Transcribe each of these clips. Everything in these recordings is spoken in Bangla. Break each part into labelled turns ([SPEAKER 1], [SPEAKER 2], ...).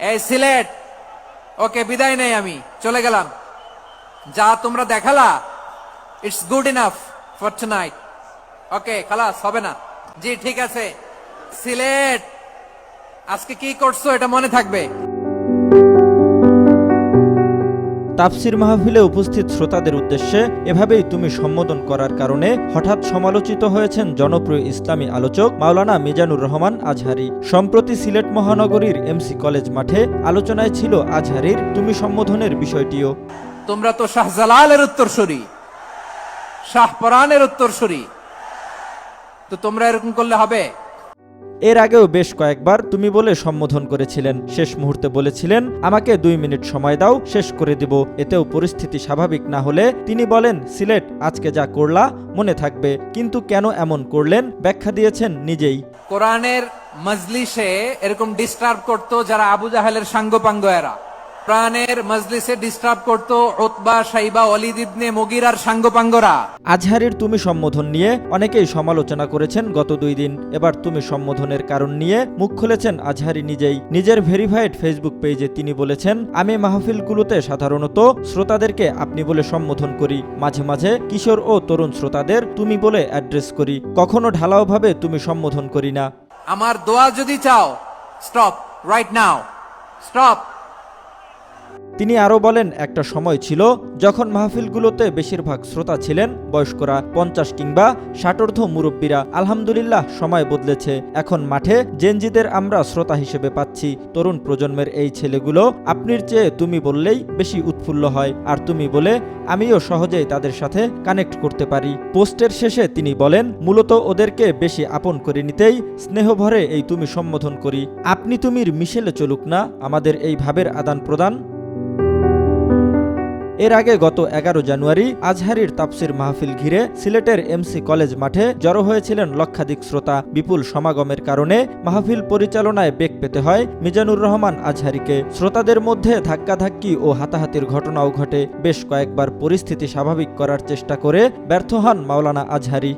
[SPEAKER 1] এই সিলেট, ওকে বিদায় নেই, আমি চলে গেলাম। যা তোমরা দেখালা, it's good enough for tonight. Okay, খালাস, হবে না। জি ঠিক আছে। সিলেট, আজকে কি করছো এটা মনে থাকবে।
[SPEAKER 2] তাফসির মাহফিলে উপস্থিত শ্রোতাদের উদ্দেশ্যে এভাবেই তুমি সম্বোধন করার কারণে হঠাৎ সমালোচিত হয়েছেন জনপ্রিয় ইসলামী আলোচক মাওলানা মিজানুর রহমান আজহারী। সম্প্রতি সিলেট মহানগরীর এমসি কলেজ মাঠে আলোচনায় ছিল আজহারীর তুমি সম্বোধনের বিষয়টিও।
[SPEAKER 1] তোমরা তো শাহজালালের উত্তরসূরি, শাহপরানের উত্তরসূরি, তো তোমরা এরকম করলে হবে?
[SPEAKER 2] এর আগেও বেশ কয়েকবার তুমি বলে সম্বোধন করেছিলেন। শেষ মুহূর্তে বলেছিলেন আমাকে 2 মিনিট সময় দাও, শেষ করে দিব। এতেও পরিস্থিতি স্বাভাবিক না হলে তিনি বলেন, সিলেট, আজকে যা করলা মনে থাকবে, কিন্তু কেন এমন করলেন ব্যাখ্যা দিয়েছেন নিজেই।
[SPEAKER 1] কোরআনের মজলিসে এরকম ডিস্টার্ব করতো যারা আবু জাহেলের সাঙ্গপাঙ্গ এরা। কোরআনের মজলিসে ডিস্টার্ব করতো উতবা, শাইবা, ওয়ালিদ ইবনে মুগিরার সাঙ্গপাঙ্গরা।
[SPEAKER 2] আজহারীর তুমি সম্বোধন নিয়ে অনেকেই সমালোচনা করেছেন গত 2 দিন। এবার তুমি সম্বোধনের কারণ নিয়ে মুখ খুলেছেন আজহারী নিজেই। নিজের ভেরিফাইড ফেসবুক পেজে তিনি বলেছেন, আমি মাহফিলগুলোতে সাধারণত শ্রোতাদেরকে আপনি বলে সম্বোধন করি, মাঝে মাঝে কিশোর ও তরুণ শ্রোতাদের তুমি বলে অ্যাড্রেস করি, কখনো ঢালাওভাবে তুমি সম্বোধন করি না।
[SPEAKER 1] আমার দোয়া যদি চাও, স্টপ রাইট নাও, স্টপ।
[SPEAKER 2] তিনি আরও বলেন, একটা সময় ছিল যখন মাহফিলগুলোতে বেশিরভাগ শ্রোতা ছিলেন বয়স্করা, 50 কিংবা 60 মুরব্বীরা। আলহামদুলিল্লাহ, সময় বদলেছে। এখন মাঠে জেনজিদের আমরা শ্রোতা হিসেবে পাচ্ছি। তরুণ প্রজন্মের এই ছেলেগুলো আপনির চেয়ে তুমি বললেই বেশি উৎফুল্ল হয়, আর তুমি বলে আমিও সহজেই তাদের সাথে কানেক্ট করতে পারি। পোস্টের শেষে তিনি বলেন, মূলত ওদেরকে বেশি আপন করে নিতেই স্নেহভরে এই তুমি সম্বোধন করি। আপনি তুমির মিশেলে চলুক না আমাদের এই ভাবের আদান প্রদান। এর আগে গত 11 জানুয়ারি আজহারীর তাফসির মাহফিল ঘিরে সিলেটের এমসি কলেজ মাঠে জড়ো হয়েছিলেন লক্ষাধিক শ্রোতা। বিপুল সমাগমের কারণে মাহফিল পরিচালনায় বেগ পেতে হয় মিজানুর রহমান আজহারীকে। শ্রোতাদের মধ্যে ধাক্কাধাক্কি ও হাতাহাতির ঘটনাও ঘটে। বেশ কয়েকবার পরিস্থিতি স্বাভাবিক করার চেষ্টা করে ব্যর্থ হন মাওলানা আজহারী।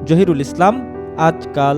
[SPEAKER 2] জহিরুল ইসলাম, আজকাল।